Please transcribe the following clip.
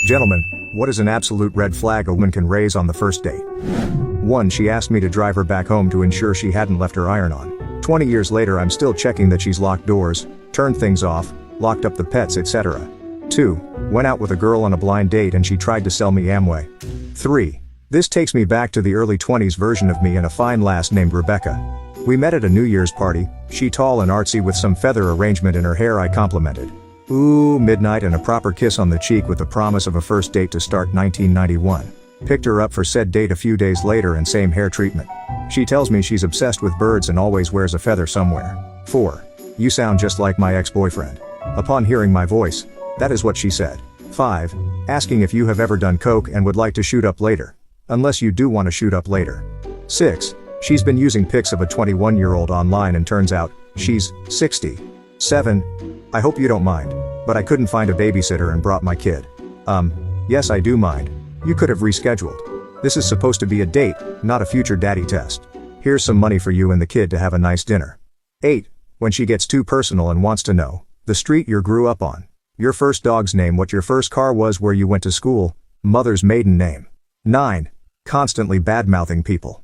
Gentlemen, what is an absolute red flag a woman can raise on the first date? 1. She asked me to drive her back home to ensure she hadn't left her iron on. 20 years later I'm still checking that she's locked doors, turned things off, locked up the pets, etc. 2. Went out with a girl on a blind date and she tried to sell me Amway. 3. This takes me back to the early 20s version of me and a fine lass named Rebecca. We met at a New Year's party, she tall and artsy with some feather arrangement in her hair I complimented. Ooh, midnight and a proper kiss on the cheek with the promise of a first date to start 1991. Picked her up for said date a few days later and same hair treatment. She tells me she's obsessed with birds and always wears a feather somewhere. 4. You sound just like my ex-boyfriend. Upon hearing my voice, that is what she said. 5. Asking if you have ever done coke and would like to shoot up later. Unless you do want to shoot up later. 6. She's been using pics of a 21-year-old online and turns out, she's 60. 7. I hope you don't mind, but I couldn't find a babysitter and brought my kid. Yes I do mind. You could have rescheduled. This is supposed to be a date, not a future daddy test. Here's some money for you and the kid to have a nice dinner. 8. When she gets too personal and wants to know, the street you grew up on, your first dog's name, what your first car was, where you went to school, mother's maiden name. 9. Constantly bad-mouthing people.